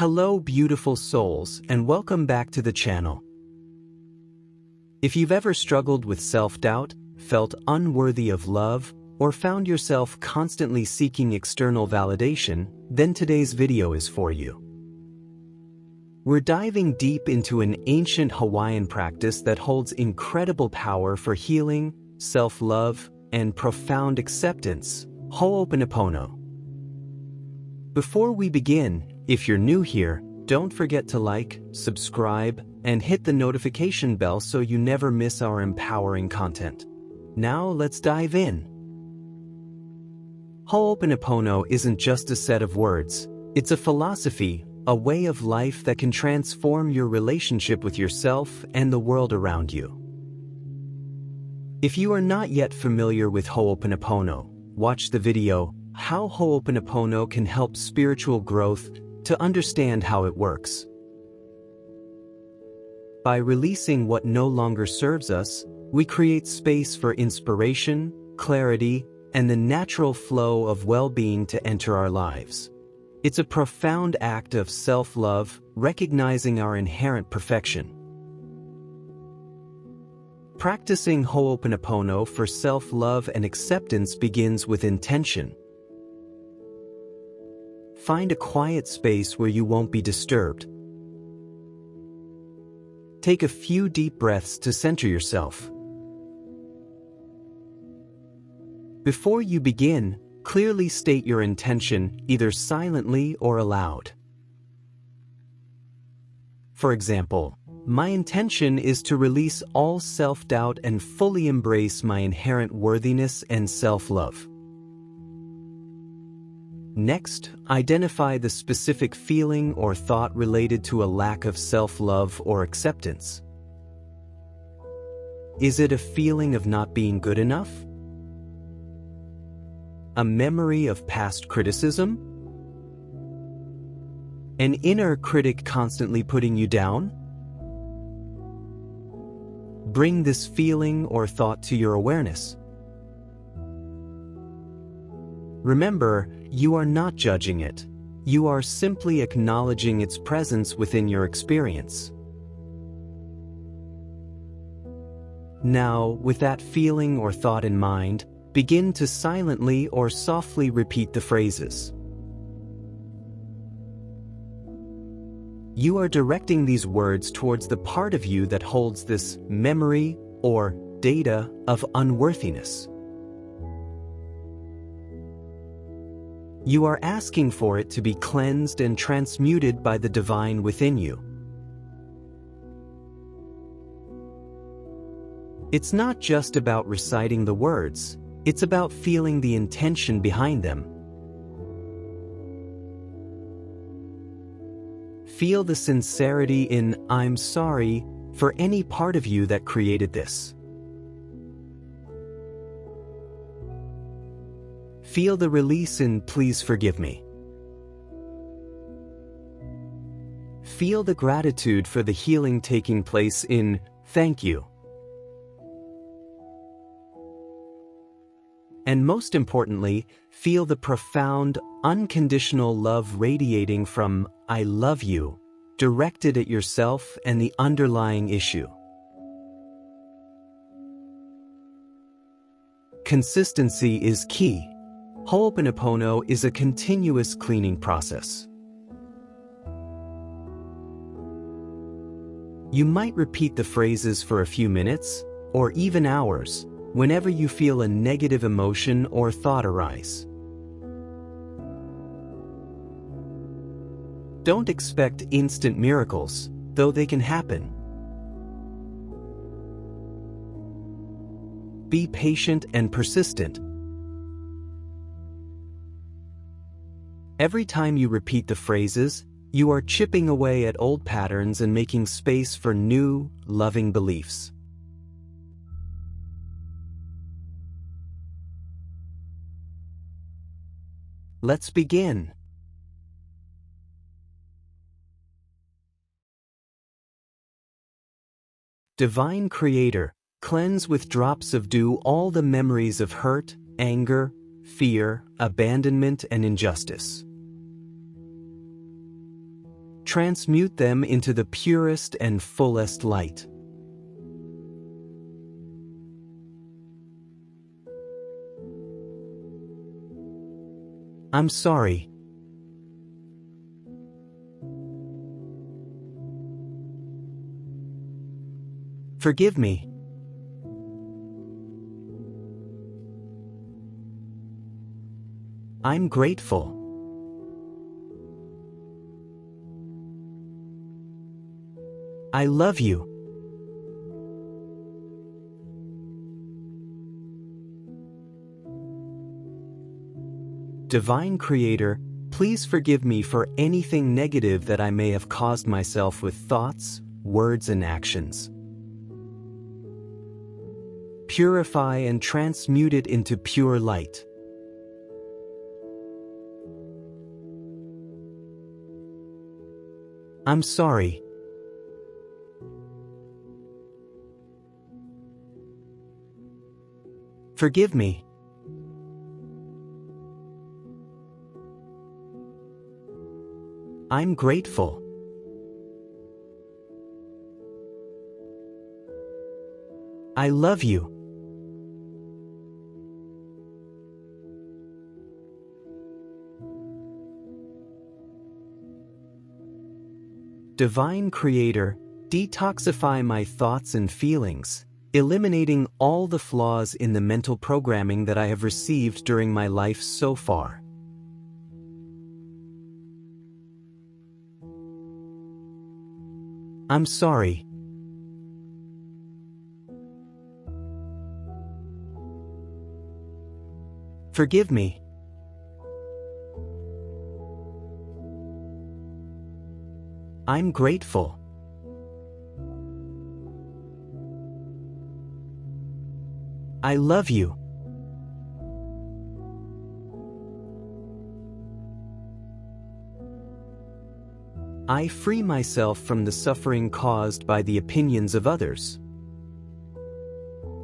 Hello beautiful souls, and welcome back to the channel. If you've ever struggled with self-doubt, felt unworthy of love, or found yourself constantly seeking external validation, then today's video is for you. We're diving deep into an ancient Hawaiian practice that holds incredible power for healing, self-love, and profound acceptance, HoOponopono. Before we begin, if you're new here, don't forget to like, subscribe, and hit the notification bell so you never miss our empowering content. Now let's dive in. HoOponopono isn't just a set of words, it's a philosophy, a way of life that can transform your relationship with yourself and the world around you. If you are not yet familiar with HoOponopono, watch the video, How HoOponopono Can Help Spiritual Growth, to understand how it works. By releasing what no longer serves us, we create space for inspiration, clarity, and the natural flow of well-being to enter our lives. It's a profound act of self-love, recognizing our inherent perfection. Practicing HoOponopono for self-love and acceptance begins with intention. Find a quiet space where you won't be disturbed. Take a few deep breaths to center yourself. Before you begin, clearly state your intention, either silently or aloud. For example, my intention is to release all self-doubt and fully embrace my inherent worthiness and self-love. Next, identify the specific feeling or thought related to a lack of self-love or acceptance. Is it a feeling of not being good enough? A memory of past criticism? An inner critic constantly putting you down? Bring this feeling or thought to your awareness. Remember, you are not judging it. You are simply acknowledging its presence within your experience. Now, with that feeling or thought in mind, begin to silently or softly repeat the phrases. You are directing these words towards the part of you that holds this memory or data of unworthiness. You are asking for it to be cleansed and transmuted by the divine within you. It's not just about reciting the words, it's about feeling the intention behind them. Feel the sincerity in "I'm sorry" for any part of you that created this. Feel the release in "Please forgive me." Feel the gratitude for the healing taking place in "Thank you." And most importantly, feel the profound, unconditional love radiating from "I love you," directed at yourself and the underlying issue. Consistency is key. HoOponopono is a continuous cleaning process. You might repeat the phrases for a few minutes, or even hours, whenever you feel a negative emotion or thought arise. Don't expect instant miracles, though they can happen. Be patient and persistent. Every time you repeat the phrases, you are chipping away at old patterns and making space for new, loving beliefs. Let's begin. Divine Creator, cleanse with drops of dew all the memories of hurt, anger, fear, abandonment, and injustice. transmute them into the purest and fullest light. I'm sorry. Forgive me. I'm grateful. I love you. Divine Creator, please forgive me for anything negative that I may have caused myself with thoughts, words, and actions. Purify and transmute it into pure light. I'm sorry. Forgive me. I'm grateful. I love you. Divine Creator, detoxify my thoughts and feelings, eliminating all the flaws in the mental programming that I have received during my life so far. I'm sorry. Forgive me. I'm grateful. I love you. I free myself from the suffering caused by the opinions of others.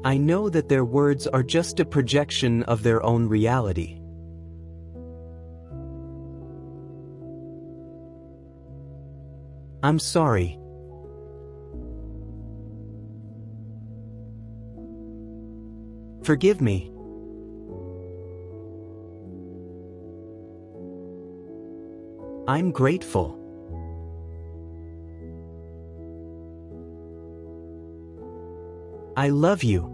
I know that their words are just a projection of their own reality. I'm sorry. Forgive me. I'm grateful. I love you.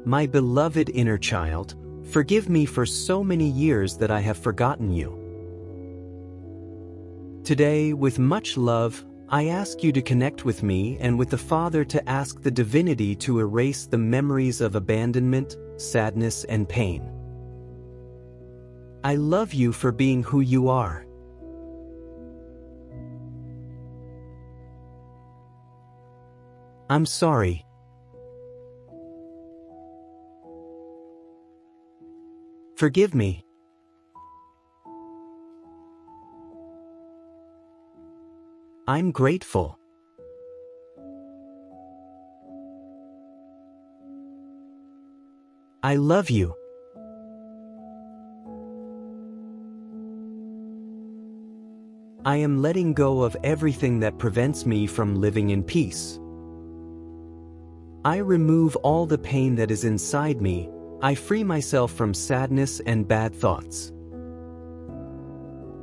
My beloved inner child, forgive me for so many years that I have forgotten you. Today, with much love, I ask you to connect with me and with the Father to ask the divinity to erase the memories of abandonment, sadness, and pain. I love you for being who you are. I'm sorry. Forgive me. I'm grateful. I love you. I am letting go of everything that prevents me from living in peace. I remove all the pain that is inside me. I free myself from sadness and bad thoughts.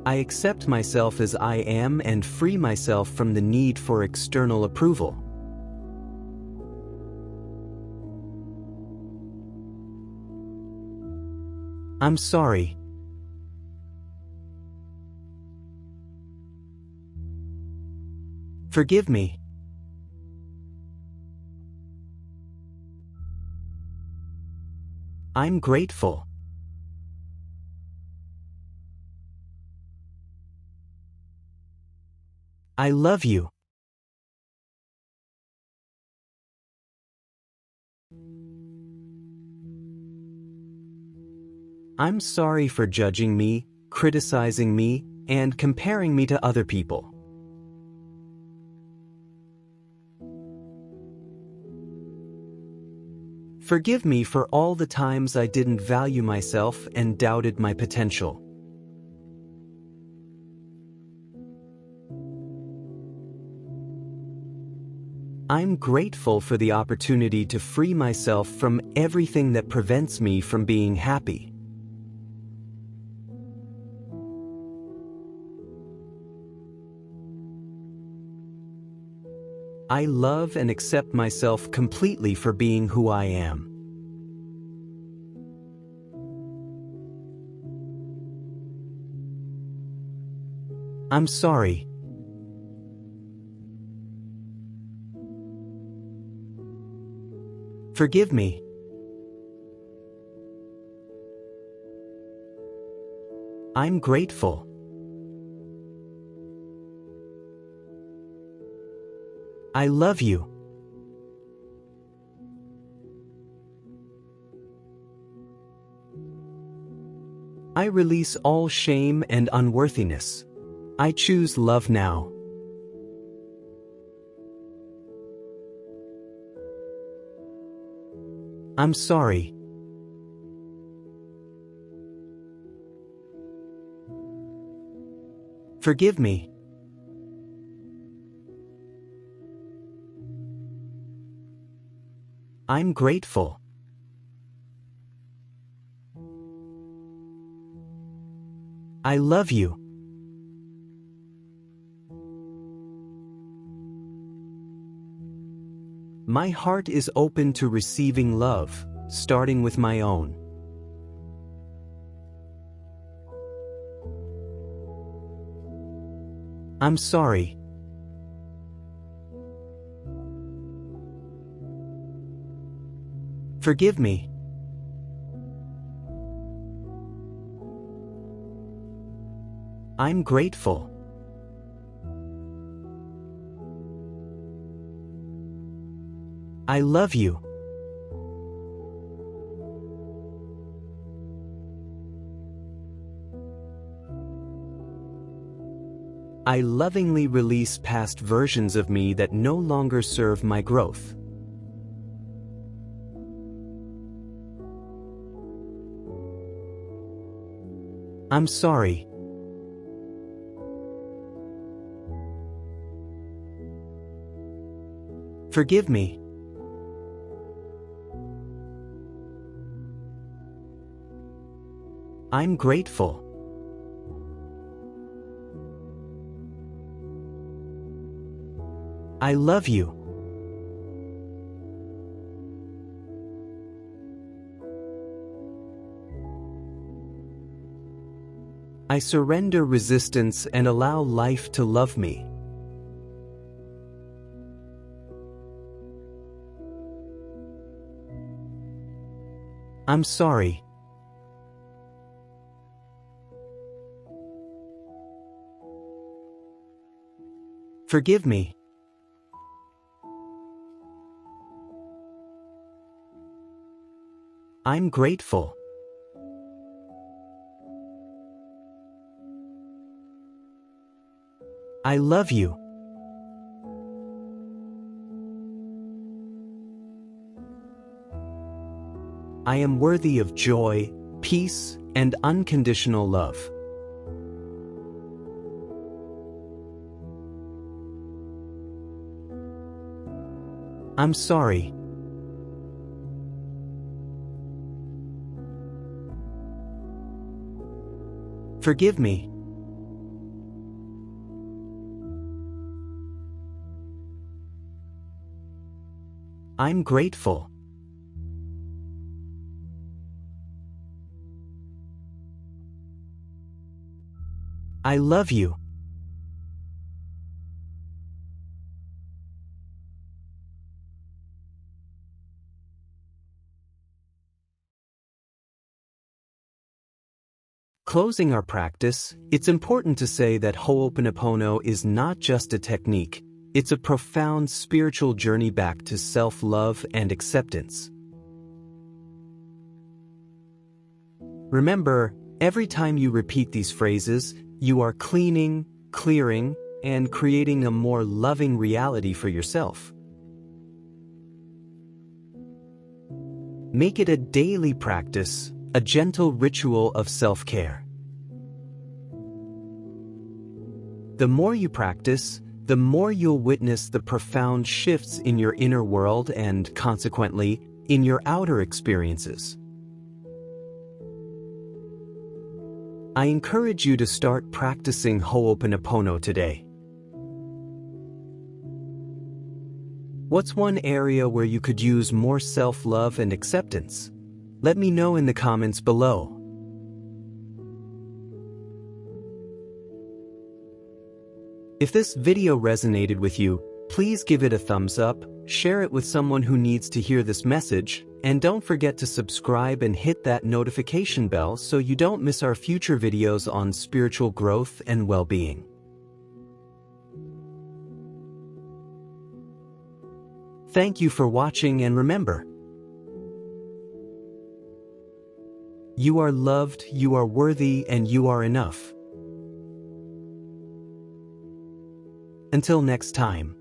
I accept myself as I am and free myself from the need for external approval. I'm sorry. Forgive me. I'm grateful. I love you. I'm sorry for judging me, criticizing me, and comparing me to other people. Forgive me for all the times I didn't value myself and doubted my potential. I'm grateful for the opportunity to free myself from everything that prevents me from being happy. I love and accept myself completely for being who I am. I'm sorry. Forgive me. I'm grateful. I love you. I release all shame and unworthiness. I choose love now. I'm sorry. Forgive me. I'm grateful. I love you. My heart is open to receiving love, starting with my own. I'm sorry. Forgive me. I'm grateful. I love you. I lovingly release past versions of me that no longer serve my growth. I'm sorry. Forgive me. I'm grateful. I love you. I surrender resistance and allow life to love me. I'm sorry. Forgive me. I'm grateful. I love you. I am worthy of joy, peace, and unconditional love. I'm sorry. Forgive me. I'm grateful. I love you. Closing our practice, it's important to say that HoOponopono is not just a technique, it's a profound spiritual journey back to self-love and acceptance. Remember, every time you repeat these phrases, you are cleaning, clearing, and creating a more loving reality for yourself. Make it a daily practice, a gentle ritual of self-care. The more you practice, the more you'll witness the profound shifts in your inner world and, consequently, in your outer experiences. I encourage you to start practicing HoOponopono today. What's one area where you could use more self-love and acceptance? Let me know in the comments below. If this video resonated with you, please give it a thumbs up, share it with someone who needs to hear this message, and don't forget to subscribe and hit that notification bell so you don't miss our future videos on spiritual growth and well-being. Thank you for watching, and remember, you are loved, you are worthy, and you are enough. Until next time.